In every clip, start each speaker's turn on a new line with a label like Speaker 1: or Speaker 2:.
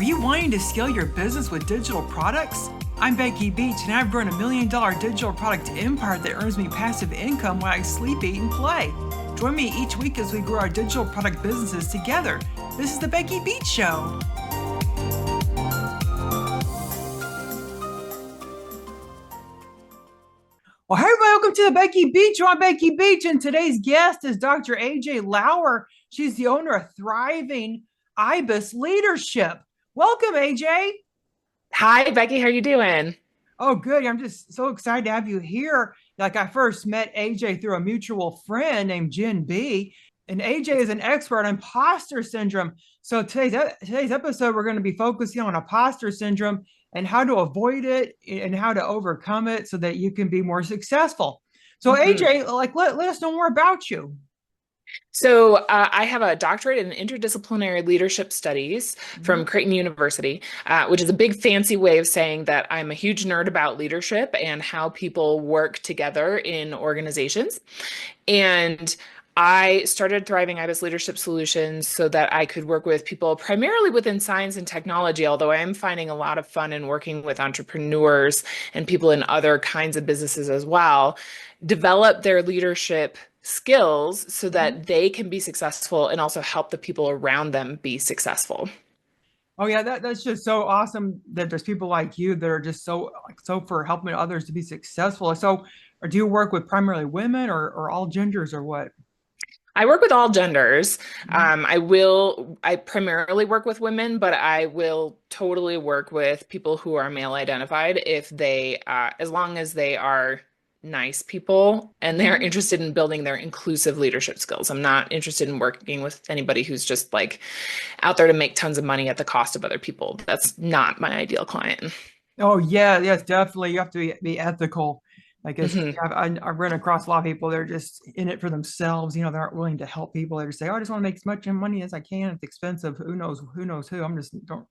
Speaker 1: Are you wanting to scale your business with digital products? I'm Becky Beach, and I've grown $1 million digital product empire that earns me passive income while I sleep, eat, and play. Join me each week as we grow our digital product businesses together. This is the Becky Beach Show. Well, hey, everybody, welcome to the Becky Beach Show. I'm Becky Beach, and today's guest is Dr. AJ Lauer. She's the owner of Thriving Ibis Leadership. Welcome, AJ.
Speaker 2: Hi, Becky. How are you doing?
Speaker 1: Oh, good. I'm just so excited to have you here. Like, I first met AJ through a mutual friend named Jen B. And AJ is an expert on imposter syndrome. So today's episode, we're going to be focusing on imposter syndrome and how to avoid it and how to overcome it so that you can be more successful. So AJ, let us know more about you.
Speaker 2: I have a doctorate in interdisciplinary leadership studies from Creighton University, which is a big fancy way of saying that I'm a huge nerd about leadership and how people work together in organizations. And I started Thriving Ibis Leadership Solutions so that I could work with people primarily within science and technology, although I am finding a lot of fun in working with entrepreneurs and people in other kinds of businesses as well, develop their leadership skills so that they can be successful and also help the people around them be successful.
Speaker 1: Oh yeah, that's just so awesome that there's people like you that are just so for helping others to be successful. So, or do you work with primarily women or all genders or what?
Speaker 2: I work with all genders. I primarily work with women, but I will totally work with people who are male identified if as long as they are nice people and they're interested in building their inclusive leadership skills. I'm not interested in working with anybody who's just like out there to make tons of money at the cost of other people. That's not my ideal client.
Speaker 1: Oh yeah, yes, definitely. You have to be ethical. Like
Speaker 2: Mhm.
Speaker 1: I've run across a lot of people. They're just in it for themselves. You know, they aren't willing to help people. They just say, "Oh, I just want to make as much money as I can. It's expensive. Who knows? Who knows who?"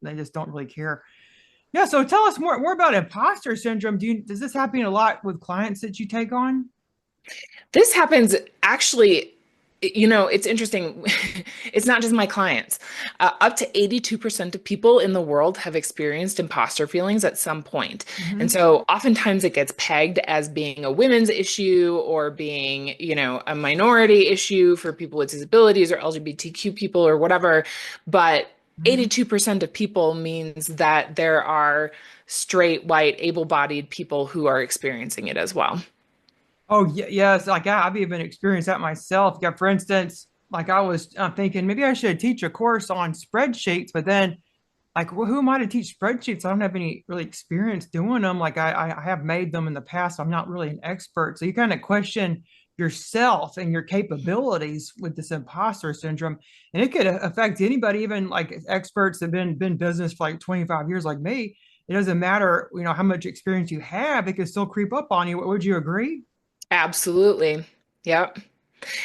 Speaker 1: They just don't really care. Yeah. So tell us more about imposter syndrome. Does this happen a lot with clients that you take on?
Speaker 2: This happens actually, it's interesting. It's not just my clients. Up to 82% of people in the world have experienced imposter feelings at some point. And
Speaker 1: Mm-hmm.
Speaker 2: so oftentimes it gets pegged as being a women's issue or being, a minority issue for people with disabilities or LGBTQ people or whatever. But 82% of people means that there are straight, white, able-bodied people who are experiencing it as well.
Speaker 1: Oh yeah, yes. Like I've even experienced that myself. Yeah, for instance, like I was thinking maybe I should teach a course on spreadsheets, but then like who am I to teach spreadsheets? I don't have any really experience doing them. Like I have made them in the past. I'm not really an expert. So you kind of question yourself and your capabilities with this imposter syndrome. And it could affect anybody, even like experts that have been business for like 25 years like me. It doesn't matter, how much experience you have, it can still creep up on you. Would you agree?
Speaker 2: Absolutely. Yep.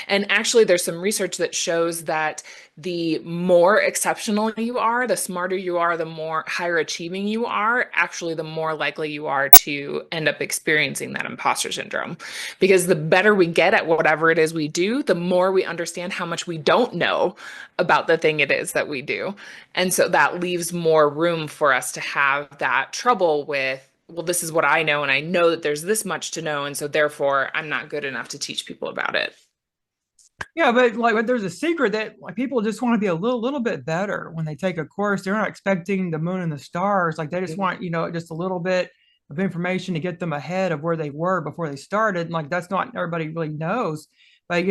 Speaker 2: And actually, there's some research that shows that the more exceptional you are, the smarter you are, the more higher achieving you are, actually, the more likely you are to end up experiencing that imposter syndrome. Because the better we get at whatever it is we do, the more we understand how much we don't know about the thing it is that we do. And so that leaves more room for us to have that trouble with. Well, this is what I know, and I know that there's this much to know, and so therefore I'm not good enough to teach people about it.
Speaker 1: Yeah, but there's a secret that like people just want to be a little bit better when they take a course. They're not expecting the moon and the stars. Like they just want, just a little bit of information to get them ahead of where they were before they started. And like that's not everybody really knows. But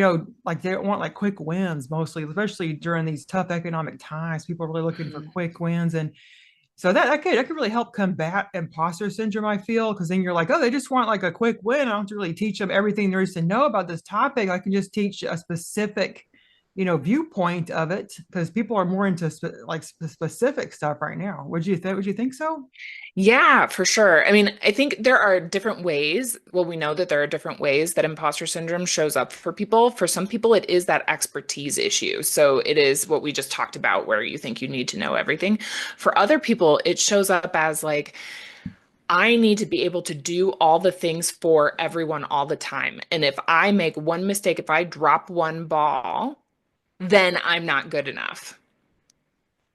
Speaker 1: like they want like quick wins mostly, especially during these tough economic times. People are really looking for
Speaker 2: Mhm.
Speaker 1: quick wins. And so that could really help combat imposter syndrome, I feel, because then you're like, oh, they just want like a quick win. I don't have to really teach them everything there is to know about this topic. I can just teach a specific, viewpoint of it because people are more into specific stuff right now. Would you think so?
Speaker 2: Yeah, for sure. I mean, I think there are different ways. Well, we know that there are different ways that imposter syndrome shows up for people. For some people, it is that expertise issue. So it is what we just talked about, where you think you need to know everything. For other people, it shows up as like, I need to be able to do all the things for everyone all the time. And if I make one mistake, if I drop one ball, then I'm not good enough.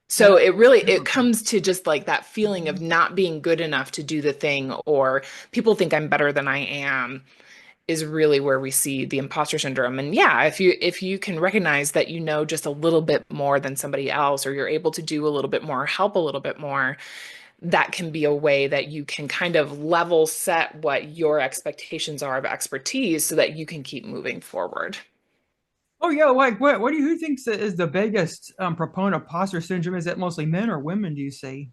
Speaker 2: So
Speaker 1: That's
Speaker 2: it
Speaker 1: difficult.
Speaker 2: comes to just like that feeling of
Speaker 1: Mhm.
Speaker 2: not being good enough to do the thing, or people think I'm better than I am, is really where we see the imposter syndrome. And yeah, if you can recognize that you know just a little bit more than somebody else, or you're able to do a little bit more, help a little bit more, that can be a way that you can kind of level set what your expectations are of expertise so that you can keep moving forward.
Speaker 1: Oh yeah, like what do you who thinks is the biggest proponent of imposter syndrome? Is it mostly men or women, do you see?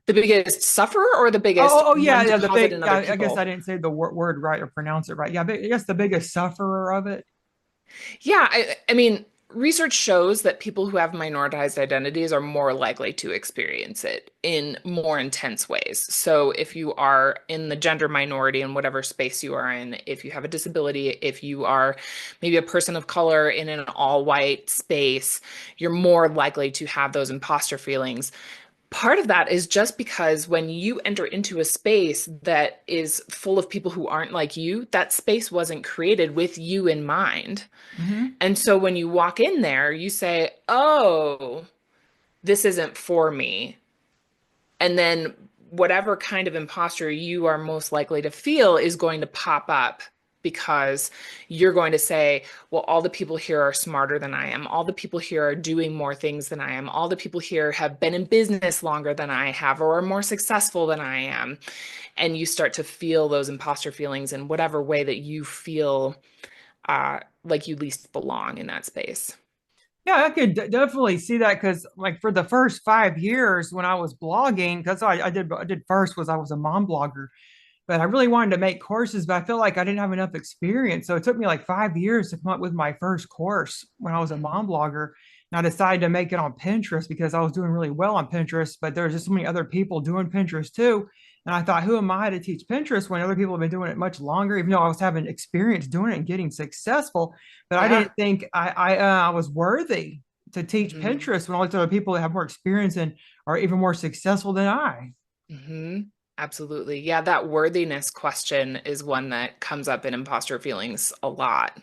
Speaker 2: The biggest sufferer or the
Speaker 1: Oh,
Speaker 2: biggest
Speaker 1: oh yeah,
Speaker 2: one to
Speaker 1: yeah, the
Speaker 2: cause it in
Speaker 1: big.
Speaker 2: other
Speaker 1: I guess I
Speaker 2: people?
Speaker 1: didn't say the word right or pronounce it right. Yeah, I guess the biggest sufferer of it.
Speaker 2: Yeah, I mean, research shows that people who have minoritized identities are more likely to experience it in more intense ways. So, if you are in the gender minority in whatever space you are in, if you have a disability, if you are maybe a person of color in an all white space, you're more likely to have those imposter feelings. Part of that is just because when you enter into a space that is full of people who aren't like you, that space wasn't created with you in mind.
Speaker 1: Hmm.
Speaker 2: And so when you walk in there, you say, oh, this isn't for me. And then whatever kind of imposter you are most likely to feel is going to pop up because you're going to say, well, all the people here are smarter than I am. All the people here are doing more things than I am. All the people here have been in business longer than I have or are more successful than I am. And you start to feel those imposter feelings in whatever way that you feel like you least belong in that space.
Speaker 1: Yeah, I could definitely see that because, like, for the first 5 years when I was blogging, because I did first was I was a mom blogger, but I really wanted to make courses, but I felt like I didn't have enough experience. So it took me like 5 years to come up with my first course when I was a mom blogger. And I decided to make it on Pinterest because I was doing really well on Pinterest, but there was just so many other people doing Pinterest too. And I thought, who am I to teach Pinterest when other people have been doing it much longer, even though I was having experience doing it and getting successful. But I
Speaker 2: Yeah.
Speaker 1: didn't think I was worthy to teach
Speaker 2: hmm
Speaker 1: Pinterest when all these other people that have more experience and are even more successful than I.
Speaker 2: hmm Absolutely. Yeah, that worthiness question is one that comes up in imposter feelings a lot.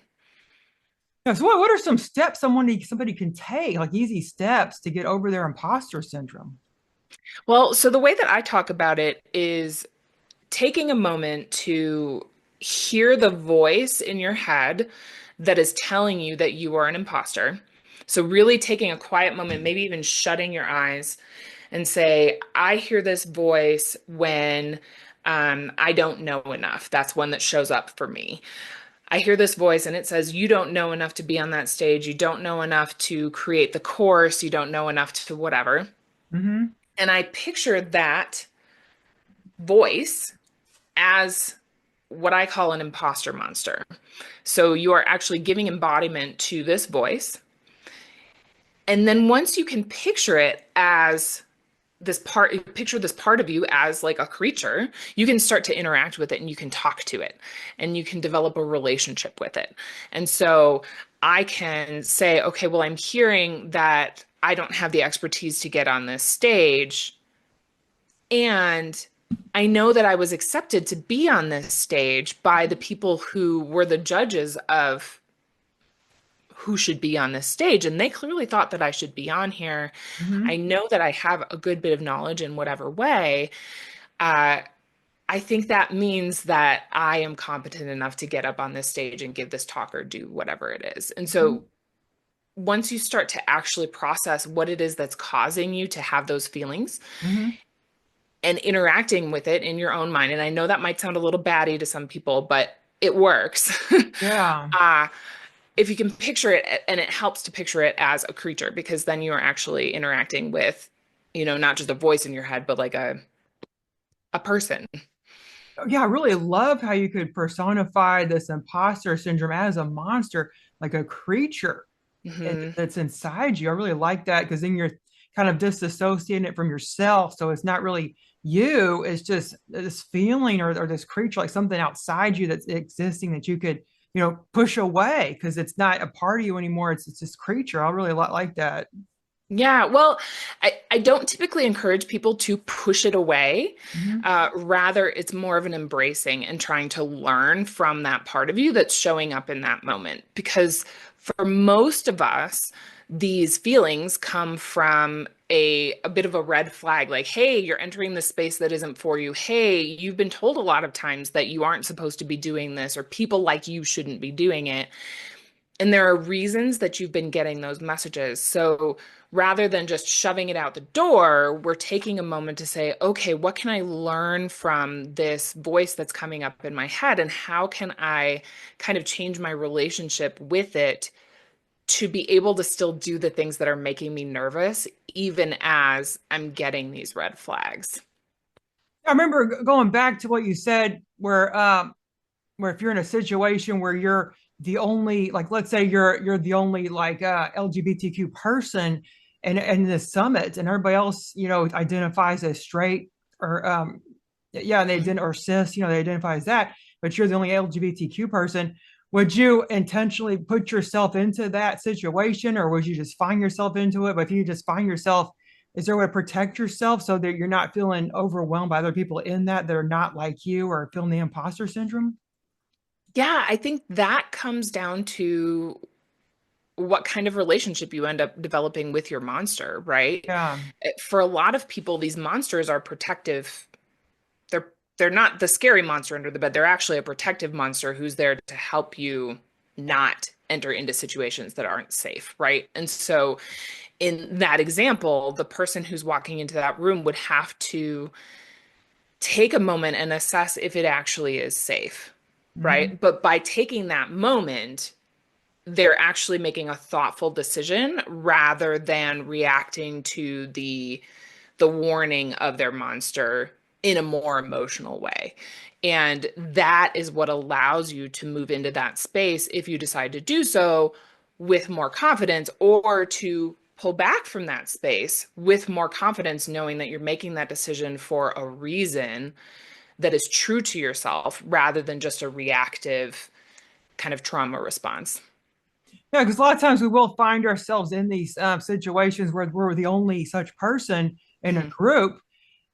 Speaker 1: Yeah, so what are some steps somebody can take, like easy steps to get over their imposter syndrome?
Speaker 2: Well, so the way that I talk about it is taking a moment to hear the voice in your head that is telling you that you are an imposter. So, really taking a quiet moment, maybe even shutting your eyes and say, I hear this voice when I don't know enough. That's one that shows up for me. I hear this voice and it says, you don't know enough to be on that stage. You don't know enough to create the course. You don't know enough to whatever.
Speaker 1: Hmm.
Speaker 2: And I picture that voice as what I call an imposter monster. So you are actually giving embodiment to this voice. And then once you can picture it as this part, picture this part of you as like a creature, you can start to interact with it and you can talk to it and you can develop a relationship with it. And so I can say, okay, well, I'm hearing that I don't have the expertise to get on this stage. And I know that I was accepted to be on this stage by the people who were the judges of who should be on this stage. And they clearly thought that I should be on here. I
Speaker 1: Hmm.
Speaker 2: know that I have a good bit of knowledge in whatever way. Uh, I think that means that I am competent enough to get up on this stage and give this talk or do whatever it is. And so once you start to actually process what it is that's causing you to have those feelings
Speaker 1: Hmm.
Speaker 2: and interacting with it in your own mind, and I know that might sound a little batty to some people, but it works.
Speaker 1: Yeah.
Speaker 2: uh, if you can picture it, and it helps to picture it as a creature, because then you are actually interacting with, not just a voice in your head, but like a person.
Speaker 1: Yeah, I really love how you could personify this imposter syndrome as a monster, like a creature
Speaker 2: hmm
Speaker 1: that's inside you. I really like that because then you're kind of disassociating it from yourself. So it's not really you, it's just this feeling or this creature, like something outside you that's existing that you could, push away because it's not a part of you anymore. It's this creature. I really like that.
Speaker 2: Yeah, well, I don't typically encourage people to push it away.
Speaker 1: Hmm.
Speaker 2: Rather, it's more of an embracing and trying to learn from that part of you that's showing up in that moment. Because for most of us, these feelings come from a bit of a red flag, like, hey, you're entering the space that isn't for you. Hey, you've been told a lot of times that you aren't supposed to be doing this, or people like you shouldn't be doing it. And there are reasons that you've been getting those messages. So rather than just shoving it out the door, we're taking a moment to say, okay, what can I learn from this voice that's coming up in my head? And how can I kind of change my relationship with it to be able to still do the things that are making me nervous, even as I'm getting these red flags?
Speaker 1: I remember going back to what you said, where if you're in a situation where you're the only, like, let's say you're the only like LGBTQ person and the summit, and everybody else, identifies as straight or yeah, they
Speaker 2: Mhm.
Speaker 1: didn't, or cis, they identify as that, but you're the only LGBTQ person. Would you intentionally put yourself into that situation, or would you just find yourself into it? But if you just find yourself, is there a way to protect yourself so that you're not feeling overwhelmed by other people in that are not like you, or feeling the imposter syndrome?
Speaker 2: Yeah, I think that comes down to what kind of relationship you end up developing with your monster, right?
Speaker 1: Yeah.
Speaker 2: For a lot of people, these monsters are protective. They're not the scary monster under the bed. They're actually a protective monster who's there to help you not enter into situations that aren't safe, right? And so in that example, the person who's walking into that room would have to take a moment and assess if it actually is safe,
Speaker 1: Mm-hmm.
Speaker 2: right? But by taking that moment, they're actually making a thoughtful decision rather than reacting to the warning of their monster in a more emotional way. And that is what allows you to move into that space if you decide to do so with more confidence, or to pull back from that space with more confidence, knowing that you're making that decision for a reason that is true to yourself rather than just a reactive kind of trauma response.
Speaker 1: Yeah, because a lot of times we will find ourselves in these situations where we're the only such person in a
Speaker 2: Mhm.
Speaker 1: group.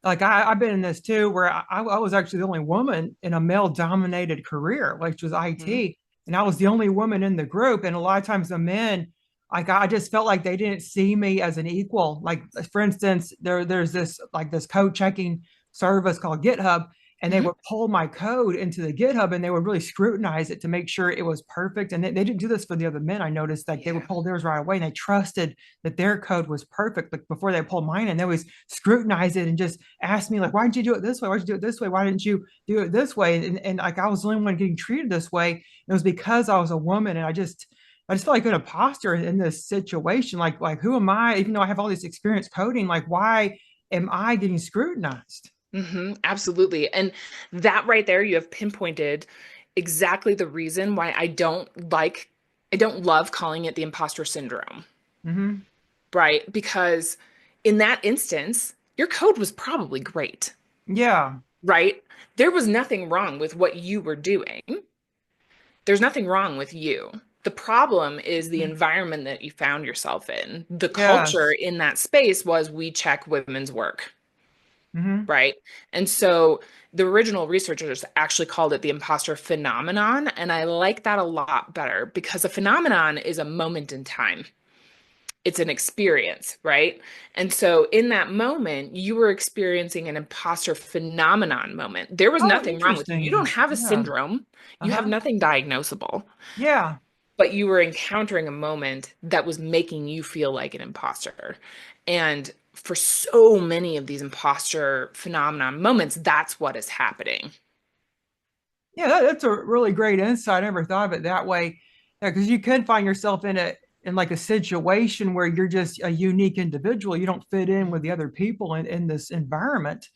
Speaker 1: Like I've been in this too, where I was actually the only woman in a male-dominated career, which was
Speaker 2: Mhm.
Speaker 1: IT, and I was the only woman in the group. And a lot of times the men, like I just felt like they didn't see me as an equal. Like for instance, there's this code checking service called GitHub, and they
Speaker 2: Mhm.
Speaker 1: would pull my code into the GitHub and they would really scrutinize it to make sure it was perfect. And they didn't do this for the other men. I noticed like they would
Speaker 2: Yeah.
Speaker 1: pull theirs right away, and they trusted that their code was perfect. Like before they pulled mine, and they always scrutinize it and just ask me like, why did you do it this way? Why did you do it this way? Why didn't you do it this way? And like I was the only one getting treated this way. It was because I was a woman, and I just felt like an imposter in this situation. Like who am I? Even though I have all this experience coding, like why am I getting scrutinized?
Speaker 2: Absolutely. And that right there, you have pinpointed exactly the reason why I don't love calling it the imposter syndrome,
Speaker 1: Mm-hmm.
Speaker 2: right? Because in that instance, your code was probably great,
Speaker 1: Yeah.
Speaker 2: right? There was nothing wrong with what you were doing. There's nothing wrong with you. The problem is the environment that you found yourself in. The culture
Speaker 1: Yes.
Speaker 2: in that space was, we check women's work,
Speaker 1: Mm-hmm.
Speaker 2: right? And so the original researchers actually called it the imposter phenomenon. And I like that a lot better, because a phenomenon is a moment in time. It's an experience, right? And so in that moment, you were experiencing an imposter phenomenon moment. There was
Speaker 1: Oh,
Speaker 2: nothing wrong with you. You don't
Speaker 1: interesting.
Speaker 2: have a
Speaker 1: Yeah.
Speaker 2: syndrome, you have
Speaker 1: Uh-huh.
Speaker 2: nothing diagnosable,
Speaker 1: Yeah.
Speaker 2: but you were encountering a moment that was making you feel like an imposter. And for so many of these imposter phenomenon moments, that's what is happening.
Speaker 1: Yeah, that's a really great insight. I never thought of it that way. Yeah, because you could find yourself in like a situation where you're just a unique individual. You don't fit in with the other people in this environment.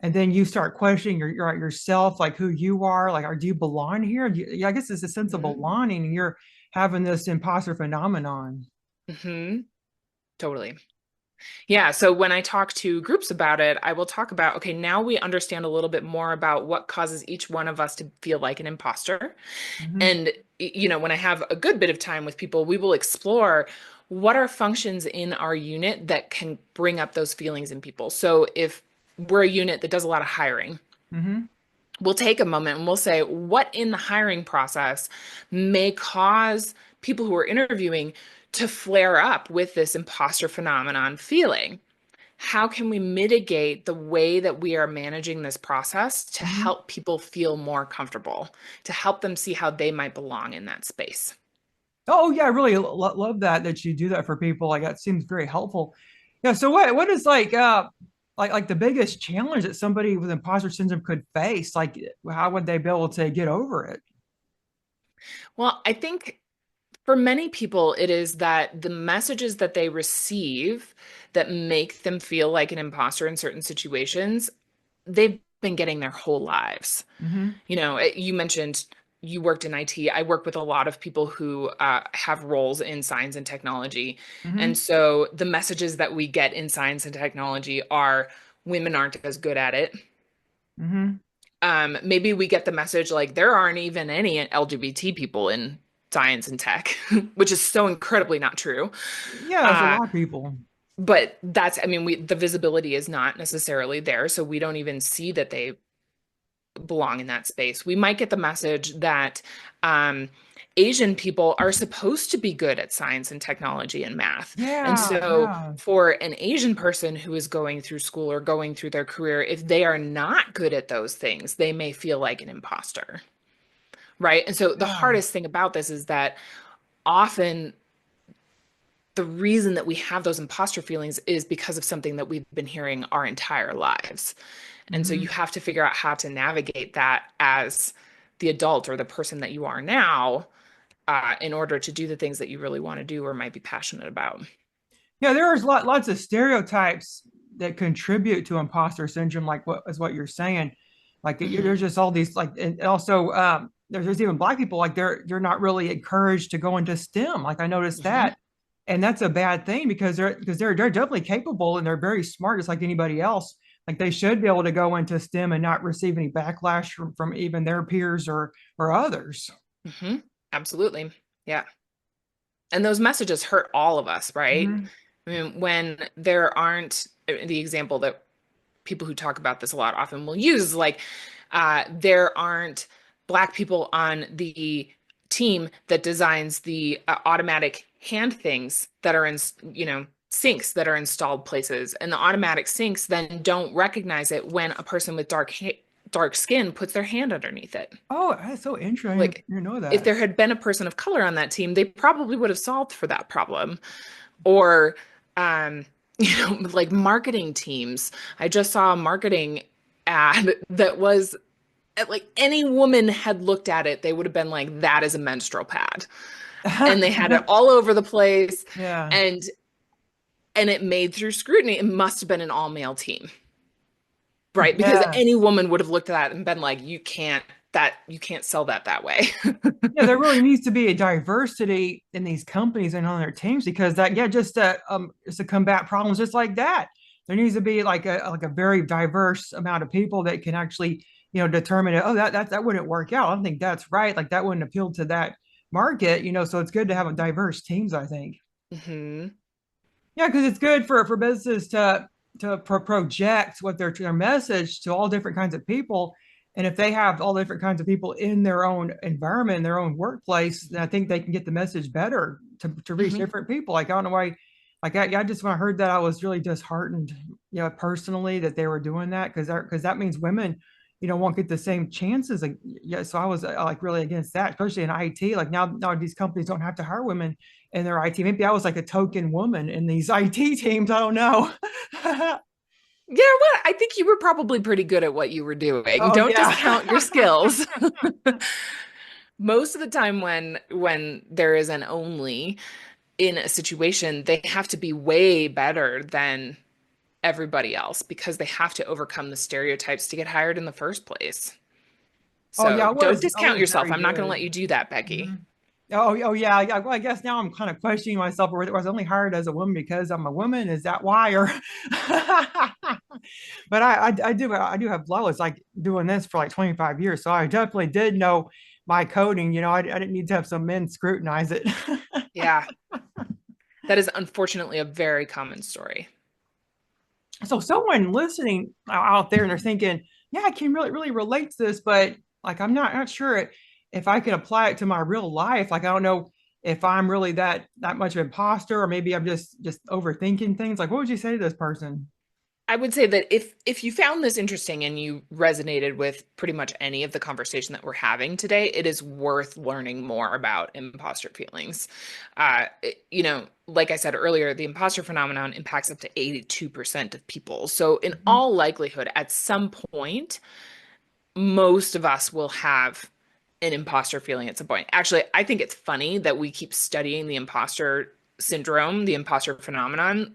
Speaker 1: And then you start questioning yourself, like who you are, like, do you belong here? Yeah, I guess it's a sense of
Speaker 2: Mm-hmm.
Speaker 1: belonging, and you're having this imposter phenomenon.
Speaker 2: Mm-hmm. Totally. Yeah, so when I talk to groups about it, I will talk about, okay, now we understand a little bit more about what causes each one of us to feel like an imposter.
Speaker 1: Hmm.
Speaker 2: And, when I have a good bit of time with people, we will explore what are functions in our unit that can bring up those feelings in people. So if we're a unit that does a lot of hiring,
Speaker 1: Hmm.
Speaker 2: we'll take a moment and we'll say, what in the hiring process may cause people who are interviewing to flare up with this imposter phenomenon feeling. How can we mitigate the way that we are managing this process to
Speaker 1: Mhm.
Speaker 2: help people feel more comfortable, to help them see how they might belong in that space?
Speaker 1: Oh yeah, I really love that you do that for people. Like that seems very helpful. Yeah. So what is like the biggest challenge that somebody with imposter syndrome could face? Like how would they be able to get over it?
Speaker 2: Well, I think for many people, it is that the messages that they receive that make them feel like an imposter in certain situations, they've been getting their whole lives.
Speaker 1: Mm-hmm.
Speaker 2: You mentioned you worked in IT. I work with a lot of people who have roles in science and technology. And
Speaker 1: Mm-hmm.
Speaker 2: so the messages that we get in science and technology are women aren't as good at it.
Speaker 1: Mm-hmm.
Speaker 2: Maybe we get the message like there aren't even any LGBT people in science and tech, which is so incredibly not true.
Speaker 1: Yeah, that's a
Speaker 2: Uh,
Speaker 1: lot of people.
Speaker 2: but I mean, the visibility is not necessarily there, so we don't even see that they belong in that space. We might get the message that um, Asian people are supposed to be good at science and technology and math. And
Speaker 1: Yeah,
Speaker 2: so,
Speaker 1: yeah,
Speaker 2: for an Asian person who is going through school or going through their career, if they are not good at those things, they may feel like an imposter. Right. And so, the
Speaker 1: yeah.
Speaker 2: hardest thing about this is that often the reason that we have those imposter feelings is because of something that we've been hearing our entire lives. And so
Speaker 1: Mm-hmm.
Speaker 2: you have to figure out how to navigate that as the adult or the person that you are now in order to do the things that you really want to do or might be passionate about.
Speaker 1: Yeah, there's lots of stereotypes that contribute to imposter syndrome, like what you're saying. Like there's
Speaker 2: Hmm.
Speaker 1: just all these like, and also there's even Black people like they're not really encouraged to go into STEM. Like I noticed
Speaker 2: Hmm.
Speaker 1: that, and that's a bad thing because they're definitely capable and they're very smart, just like anybody else. Like they should be able to go into STEM and not receive any backlash from even their peers or others.
Speaker 2: Hmm. Absolutely. Yeah. And those messages hurt all of us, right?
Speaker 1: Mm-hmm.
Speaker 2: I mean, when there aren't the example that people who talk about this a lot often will use like there aren't Black people on the team that designs the automatic hand things that are in sinks that are installed places, and the automatic sinks then don't recognize it when a person with dark skin puts their hand underneath it.
Speaker 1: Oh, that's so interesting. I
Speaker 2: Like
Speaker 1: didn't know
Speaker 2: if
Speaker 1: that.
Speaker 2: there had been a person of color on that team, they probably would have solved for that problem. Or um like marketing teams. I just saw a marketing ad that was like any woman had looked at it, they would have been like, that is a menstrual pad. And they had it all over the place.
Speaker 1: Yeah.
Speaker 2: And it made through scrutiny, it must have been an all-male team, right? Because any
Speaker 1: Yes.
Speaker 2: woman would have looked at that and been like, you can't sell that way.
Speaker 1: Yeah, there really needs to be a diversity in these companies and on their teams because that, yeah, just to combat problems just like that. There needs to be like a very diverse amount of people that can actually, determine, oh, that wouldn't work out. I don't think that's right. Like that wouldn't appeal to that market. So it's good to have a diverse teams, I think.
Speaker 2: Hmm.
Speaker 1: Yeah, because it's good for businesses to project what their message to all different kinds of people. And if they have all different kinds of people in their own environment, in their own workplace, then I think they can get the message better to reach
Speaker 2: Hmm.
Speaker 1: different people. Like I don't know why, like I just when I heard that I was really disheartened, personally that they were doing that because that means women, won't get the same chances. Like yeah, so I was like really against that, especially in IT. Like now these companies don't have to hire women in their IT. Maybe I was like a token woman in these IT teams. I don't know.
Speaker 2: Yeah, well, I think you were probably pretty good at what you were doing.
Speaker 1: Oh
Speaker 2: Don't
Speaker 1: yeah.
Speaker 2: discount your skills. Most of the time when there is an only in a situation, they have to be way better than everybody else because they have to overcome the stereotypes to get hired in the first place.
Speaker 1: Oh yeah.
Speaker 2: So don't
Speaker 1: I
Speaker 2: discount
Speaker 1: was very
Speaker 2: yourself. I'm not going to let
Speaker 1: good.
Speaker 2: you do that, Becky.
Speaker 1: Mhm. Oh yeah. Well, I guess now I'm kind of questioning myself. Or was I only hired as a woman because I'm a woman? Is that why? Or, but I do have low. It's like doing this for like 25 years, so I definitely did know my coding. I didn't need to have some men scrutinize it.
Speaker 2: Yeah, that is unfortunately a very common story.
Speaker 1: So someone listening out there and they're thinking, yeah, I can really relate to this, but like I'm not sure if I can apply it to my real life. Like I don't know if I'm really that much of an imposter, or maybe I'm just overthinking things. Like, what would you say to this person?
Speaker 2: I would say that if you found this interesting and you resonated with pretty much any of the conversation that we're having today, it is worth learning more about imposter feelings. Like I said earlier, the imposter phenomenon impacts up to 82% of people. So in
Speaker 1: Mhm.
Speaker 2: all likelihood, at some point, most of us will have an imposter feeling at some point. Actually, I think it's funny that we keep studying the imposter syndrome, the imposter phenomenon,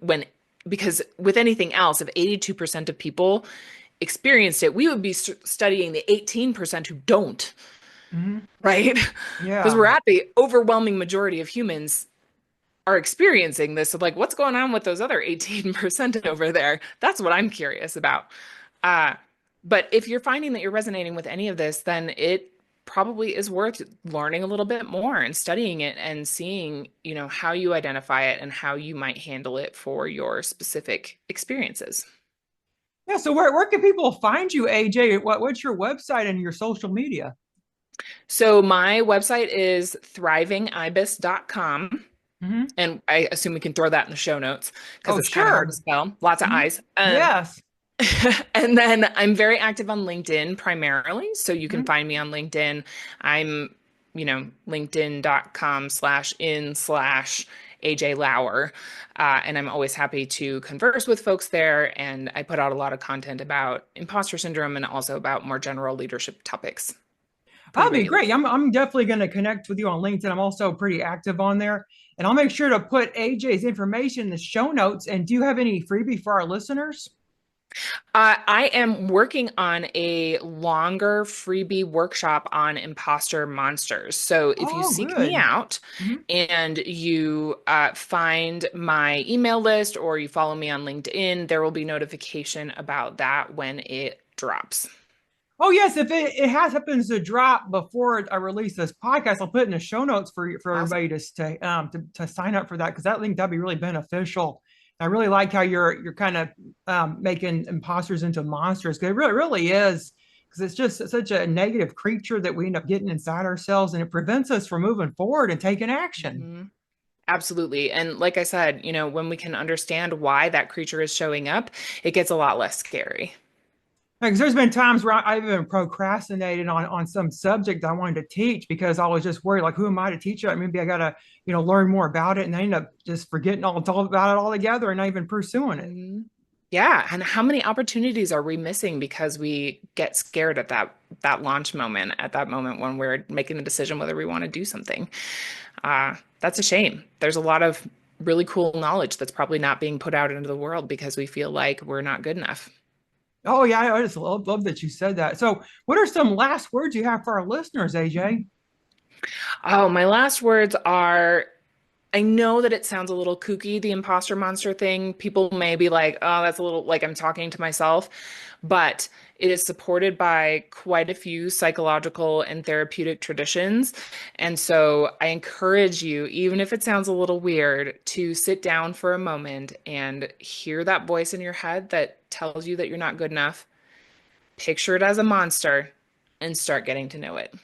Speaker 2: because with anything else, if 82% of people experienced it, we would be studying the 18% who don't,
Speaker 1: Mhm.
Speaker 2: right? Because
Speaker 1: Yeah.
Speaker 2: we're at the overwhelming majority of humans are experiencing this. So, like, what's going on with those other 18% over there? That's what I'm curious about. Uh, but if you're finding that you're resonating with any of this, then it probably is worth learning a little bit more and studying it and seeing, how you identify it and how you might handle it for your specific experiences.
Speaker 1: Yeah. So where can people find you, AJ? What's your website and your social media?
Speaker 2: So my website is thrivingibis.com.
Speaker 1: Hmm.
Speaker 2: And I assume we can throw that in the show notes because
Speaker 1: Oh,
Speaker 2: it's kind of hard to
Speaker 1: sure.
Speaker 2: spell. Lots of
Speaker 1: Hmm.
Speaker 2: I's.
Speaker 1: Yes.
Speaker 2: And then I'm very active on LinkedIn primarily. So you can
Speaker 1: Mhm.
Speaker 2: find me on LinkedIn. I'm, linkedin.com/in/AJ Lauer. And I'm always happy to converse with folks there. And I put out a lot of content about imposter syndrome and also about more general leadership topics pretty
Speaker 1: That'd be
Speaker 2: regularly.
Speaker 1: great. I'm definitely going to connect with you on LinkedIn. I'm also pretty active on there. And I'll make sure to put AJ's information in the show notes. And do you have any freebie for our listeners?
Speaker 2: I am working on a longer freebie workshop on imposter monsters. So if you
Speaker 1: Oh,
Speaker 2: seek me
Speaker 1: good.
Speaker 2: out
Speaker 1: Hmm.
Speaker 2: and you find my email list or you follow me on LinkedIn, there will be notification about that when it drops.
Speaker 1: Oh, yes. If it has happens to drop before I release this podcast, I'll put it in the show notes for
Speaker 2: Awesome.
Speaker 1: everybody to stay to sign up for that, because I think that'd be really beneficial. I really like how you're kind of making imposters into monsters, because it really is, because it's just such a negative creature that we end up getting inside ourselves, and it prevents us from moving forward and taking action.
Speaker 2: Mhm. Absolutely. And like I said, when we can understand why that creature is showing up, it gets a lot less scary.
Speaker 1: Because there's been times where I've even procrastinated on some subject I wanted to teach, because I was just worried, like, who am I to teach it? Maybe I gotta, learn more about it, and I end up just forgetting all about it altogether and not even pursuing it.
Speaker 2: Mhm. Yeah, and how many opportunities are we missing because we get scared at that launch moment, at that moment when we're making the decision whether we want to do something? That's a shame. There's a lot of really cool knowledge that's probably not being put out into the world because we feel like we're not good enough.
Speaker 1: Oh yeah, I just love that you said that. So, what are some last words you have for our listeners, AJ?
Speaker 2: Oh, my last words are I know that it sounds a little kooky, the imposter monster thing. People may be like, oh, that's a little like I'm talking to myself, but it is supported by quite a few psychological and therapeutic traditions. And so I encourage you, even if it sounds a little weird, to sit down for a moment and hear that voice in your head that tells you that you're not good enough, picture it as a monster, and start getting to know it.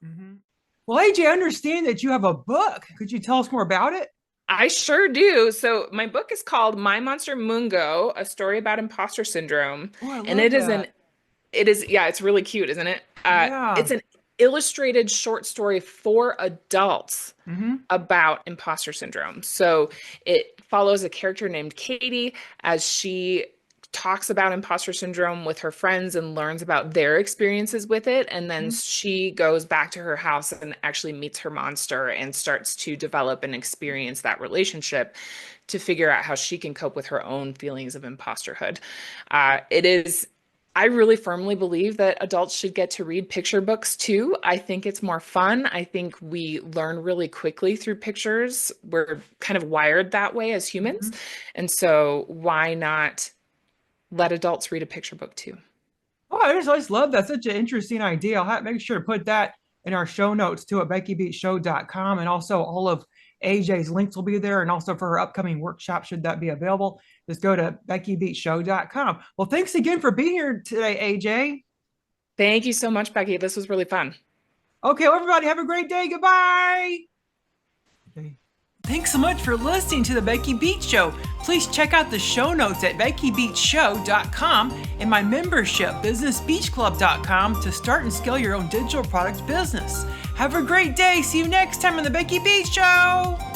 Speaker 1: Mhm. Well, AJ, I understand that you have a book. Could you tell us more about it?
Speaker 2: I sure do. So my book is called My Monster Mungo, a story about imposter syndrome.
Speaker 1: Oh, I
Speaker 2: And
Speaker 1: love that.
Speaker 2: yeah, it's really cute, isn't it?
Speaker 1: Yeah.
Speaker 2: It's an illustrated short story for adults
Speaker 1: Hmm.
Speaker 2: about imposter syndrome. So it follows a character named Katie as she talks about imposter syndrome with her friends and learns about their experiences with it. And then she goes back to her house and actually meets her monster and starts to develop and experience that relationship to figure out how she can cope with her own feelings of imposterhood. It is I really firmly believe that adults should get to read picture books too. I think it's more fun. I think we learn really quickly through pictures. We're kind of wired that way as humans.
Speaker 1: Hmm.
Speaker 2: And so why not let adults read a picture book too?
Speaker 1: Oh, I just love that. Such an interesting idea. Make sure to put that in our show notes too at beckybeachshow.com. And also all of AJ's links will be there. And also for her upcoming workshop, should that be available, just go to beckybeachshow.com. Well, thanks again for being here today, AJ.
Speaker 2: Thank you so much, Becky. This was really fun.
Speaker 1: Okay, well, everybody have a great day. Goodbye. Okay. Thanks so much for listening to the Becky Beach Show. Please check out the show notes at beckybeachshow.com and my membership, businessbeachclub.com, to start and scale your own digital product business. Have a great day. See you next time on the Becky Beach Show.